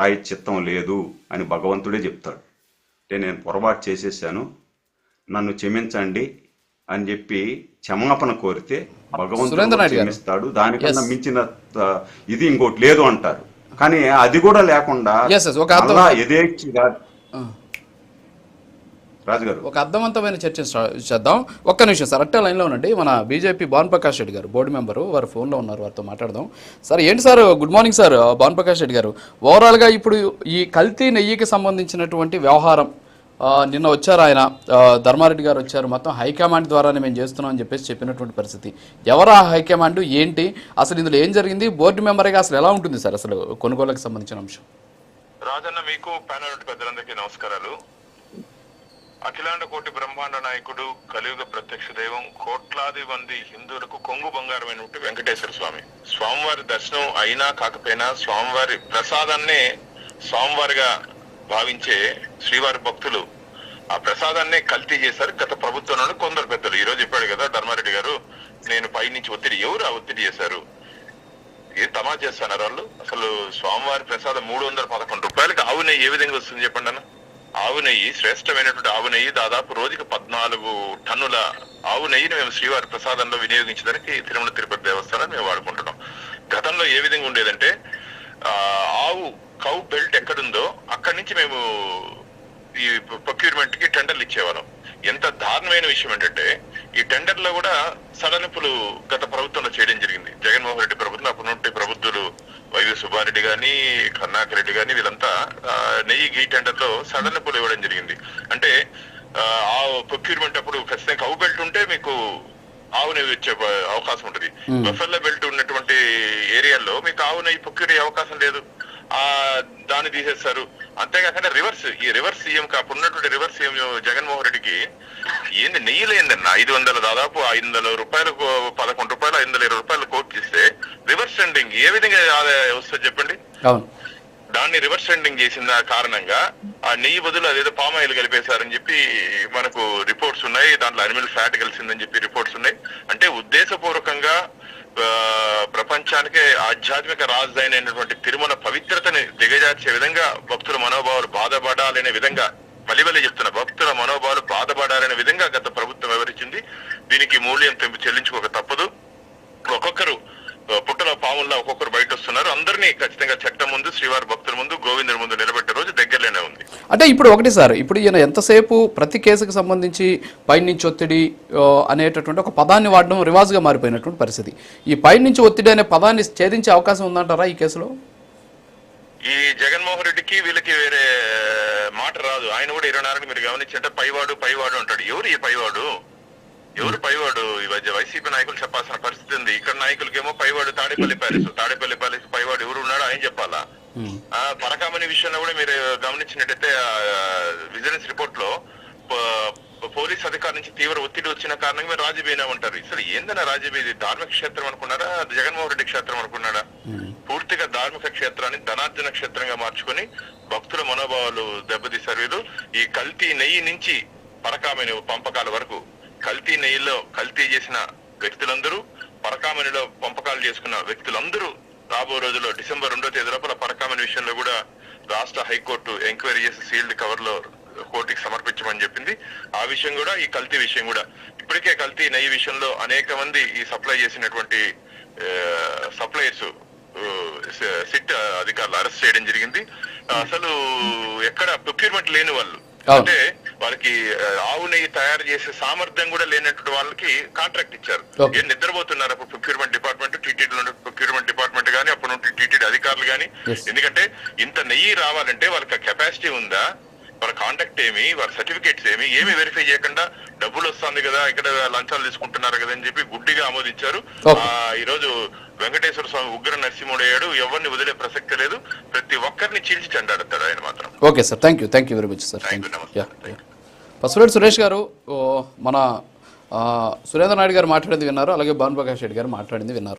ప్రాయశ్చిత్తం లేదు అని భగవంతుడే చెప్తాడు. అంటే నేను పొరపాటు చేసేసాను, నన్ను క్షమించండి అని చెప్పి క్షమాపణ కోరితే భగవంతుడు కూడా సురేంద్రనాథ్ గారు, క్షమిస్తాడు. దానికన్నా ఎస్ మించిన ఇది ఇంకోటి లేదు అంటారు. కానీ అది కూడా లేకుండా ఎస్ ఎస్ ఒక అర్థం మళ్ళా యథేచ్ఛగా రాజుగారు ఒక అర్థవంతమైన చర్చ చేద్దాం. ఒక్క నిమిషం సార్, అట్టే లైన్లో ఉండండి. మన బీజేపీ భాను ప్రకాష్ రెడ్డి గారు బోర్డు మెంబరు, వారు ఫోన్లో ఉన్నారు, వారితో మాట్లాడదాం. సార్ ఏంటి sir, good morning sir Bhanu Prakash Reddy గారు. ఓవరాల్గా ఇప్పుడు ఈ కల్తీ నెయ్యికి సంబంధించినటువంటి వ్యవహారం నిన్న వచ్చారు ఆయన, ధర్మారెడ్డి గారు వచ్చారు, మొత్తం హైకమాండ్ ద్వారానే మేము చేస్తున్నాం అని చెప్పేసి చెప్పినటువంటి పరిస్థితి. ఎవరు ఆ హైకమాండ్, ఏంటి అసలు ఇందులో ఏం జరిగింది, బోర్డు మెంబర్గా అసలు ఎలా ఉంటుంది సార్ అసలు కొనుగోలుకి సంబంధించిన అంశం? రాజన్న, మీకు ప్యానల్ పెద్దలందరికీ నమస్కారాలు. అఖిలాండ కోటి బ్రహ్మాండ నాయకుడు, కలియుగ ప్రత్యక్ష దైవం, కోట్లాది మంది హిందువులకు కొంగు బంగారమైన వెంకటేశ్వర స్వామి. స్వామివారి దర్శనం అయినా కాకపోయినా స్వామివారి ప్రసాదాన్నే స్వామివారిగా భావించే శ్రీవారి భక్తులు ఆ ప్రసాదాన్నే కల్తీ చేశారు గత ప్రభుత్వంలో కొందరు పెద్దలు. ఈ రోజు చెప్పాడు కదా ధర్మారెడ్డి గారు, నేను పైనుంచి ఒత్తిడి, ఎవరు ఆ ఒత్తిడి చేశారు? ఏం తమా చేస్తున్నారు వాళ్ళు? అసలు స్వామివారి ప్రసాదం 311 రూపాయలకి ఆవు నెయ్యి ఏ విధంగా వస్తుంది చెప్పండి అన్న. ఆవు నెయ్యి, శ్రేష్టమైనటువంటి ఆవు నెయ్యి, దాదాపు రోజుకి 14 టన్నుల ఆవు నెయ్యిని మేము శ్రీవారి ప్రసాదంలో వినియోగించడానికి తిరుమల తిరుపతి దేవస్థానాన్ని మేము వాడుకుంటున్నాం. గతంలో ఏ విధంగా ఉండేదంటే ఆవు కౌ బెల్ట్ ఎక్కడుందో అక్కడి నుంచి మేము ఈ ప్రొక్యూర్మెంట్ కి టెండర్లు ఇచ్చేవాళ్ళం. ఎంత దారుణమైన విషయం ఏంటంటే ఈ టెండర్ లో కూడా సడలింపులు గత ప్రభుత్వంలో చేయడం జరిగింది. జగన్మోహన్ రెడ్డి ప్రభుత్వం, అప్పటి నుండి ప్రబుద్ధులు వైవి సుబ్బారెడ్డి గాని, కరుణాకర్ రెడ్డి గాని, వీళ్ళంతా నెయ్యి గీ టెండర్ లో సడలింపులు ఇవ్వడం జరిగింది. అంటే ఆ ప్రొక్యూర్మెంట్ అప్పుడు ఖచ్చితంగా కౌ బెల్ట్ ఉంటే మీకు ఆవు నెయ్యి వచ్చే అవకాశం ఉంటుంది. బఫెల్లో బెల్ట్ ఉన్నటువంటి ఏరియాల్లో మీకు ఆవు నెయ్యి ప్రొక్యూర్ అయ్యే అవకాశం లేదు. దాన్ని తీసేస్తారు. అంతేకాకుండా ఈ రివర్స్ సీఎం అప్పుడు ఉన్నటువంటి రివర్స్ సీఎం జగన్మోహన్ రెడ్డికి ఏంది నెయ్యిలో ఏందన్న 500 దాదాపు 500 రూపాయలకు 11 రూపాయలు 520 రూపాయలు కోట్ చేస్తే రివర్స్ ట్రెండింగ్ ఏ విధంగా వస్తుంది చెప్పండి. దాన్ని రివర్స్ ట్రెండింగ్ చేసిన కారణంగా ఆ నెయ్యి బదులు అదేదో పామ్ ఆయిల్ కలిపేశారని చెప్పి మనకు రిపోర్ట్స్ ఉన్నాయి. దాంట్లో అనిమల్ ఫ్యాట్ కలిసిందని చెప్పి రిపోర్ట్స్ ఉన్నాయి. అంటే ఉద్దేశపూర్వకంగా ప్రపంచానికే ఆధ్యాత్మిక రాజధాని అయినటువంటి తిరుమల పవిత్రతని దిగజార్చే విధంగా భక్తుల మనోభావాలు బాధపడాలనే విధంగా, మళ్ళీ చెప్తున్న భక్తుల మనోభావాలు బాధపడాలనే విధంగా గత ప్రభుత్వం వివరించింది. దీనికి మూల్యం చెల్లించుకోక తప్పదు. ఒక్కొక్కరు పుట్టల పాముల్లో ఒక్కొక్కరు బయట వస్తున్నారు. అందరినీ ఖచ్చితంగా చట్టం ముందు, శ్రీవారి భక్తుల ముందు, గోవిందుని ముందు నిలబెట్టే రోజు దగ్గరలోనే ఉంది. అంటే ఇప్పుడు ఒకటి సార్, ఇప్పుడు ఈయన ఎంతసేపు ప్రతి కేసుకు సంబంధించి పైనుంచి ఒత్తిడి అనేటటువంటి ఒక పదాన్ని వాడడం రివాజ్గా మారిపోయినటువంటి పరిస్థితి. ఈ పైనుంచి ఒత్తిడి అనే పదాన్ని ఛేదించే అవకాశం ఉందంటారా ఈ కేసులో? ఈ జగన్మోహన్ రెడ్డికి వీళ్ళకి వేరే మాట రాదు. ఆయన కూడా 24 మీరు గమనించంటే పైవాడు అంటాడు. ఎవరు ఈ పైవాడు? ఎవరు పైవాడు? ఈ మధ్య వైసీపీ నాయకులు చెప్పాల్సిన పరిస్థితి ఉంది. ఇక్కడ నాయకులకేమో పైవాడు తాడేపల్లి ప్యాలెస్ పైవాడు ఎవరు ఉన్నాడో ఆయన చెప్పాలా? పరకామణి విషయంలో కూడా మీరు గమనించినట్టయితే విజిలెన్స్ రిపోర్ట్ లో పోలీస్ అధికారి నుంచి తీవ్ర ఒత్తిడి వచ్చిన కారణంగా మీరు రాజబీనా ఉంటారు. అసలు ఏందన్నా రాజబీ? ధార్మిక క్షేత్రం అనుకున్నారా, జగన్మోహన్ రెడ్డి క్షేత్రం అనుకున్నాడా? పూర్తిగా ధార్మిక క్షేత్రాన్ని ధనార్జన క్షేత్రంగా మార్చుకొని భక్తుల మనోభావాలు దెబ్బతీశారు వీళ్ళు. ఈ కల్తీ నెయ్యి నుంచి పరకామణి పంపకాల వరకు, కల్తీ నెయ్యిలో కల్తీ చేసిన వ్యక్తులందరూ, పరకామణిలో పంపకాలు చేసుకున్న వ్యక్తులందరూ రాబో రోజుల్లో డిసెంబర్ 2వ తేదీ లోపల పరకామణి విషయంలో కూడా రాష్ట్ర హైకోర్టు ఎంక్వైరీ చేసి సీల్డ్ కవర్ లో కోర్టుకి సమర్పించమని చెప్పింది. ఆ విషయం కూడా, ఈ కల్తీ విషయం కూడా, ఇప్పటికే కల్తీ నెయ్యి విషయంలో అనేక మంది ఈ సప్లై చేసినటువంటి సప్లైర్స్ సిట్ అధికారులు అరెస్ట్ చేయడం జరిగింది. అసలు ఎక్కడ ప్రొక్యూర్మెంట్ లేని వాళ్ళు, అంటే వాళ్ళకి ఆవు నెయ్యి తయారు చేసే సామర్థ్యం కూడా లేనటువంటి వాళ్ళకి కాంట్రాక్ట్ ఇచ్చారు. ఏం నిద్రపోతున్నారు అప్పుడు ప్రొక్యూర్మెంట్ డిపార్ట్మెంట్, టీటీడీలో ప్రొక్యూర్మెంట్ డిపార్ట్మెంట్ గానీ, అప్పుడు నుండి టీటీడీ అధికారులు గానీ. ఎందుకంటే ఇంత నెయ్యి రావాలంటే వాళ్ళకి కెపాసిటీ ఉందా, వాళ్ళ కాంటాక్ట్ ఏమి, వాళ్ళ సర్టిఫికేట్స్ ఏమి వెరిఫై చేయకుండా డబ్బులు వస్తుంది కదా, ఇక్కడ లంచాలు తీసుకుంటున్నారు కదా అని చెప్పి గుడ్డిగా ఆమోదించారు. ఈ రోజు వెంకటేశ్వర స్వామి ఉగ్ర నరసింహుడు అయ్యాడు. ఎవరిని వదిలే ప్రసక్తి లేదు. ప్రతి ఒక్కరిని చీల్చి చెండాడతాడు ఆయన మాత్రం. Okay sir, thank you very much sir. Pasupuleti Suresh గారు, మన సురేంద్ర నాయుడు గారు మాట్లాడింది విన్నారు, అలాగే భాను ప్రకాష్ రెడ్డి గారు మాట్లాడింది విన్నారు.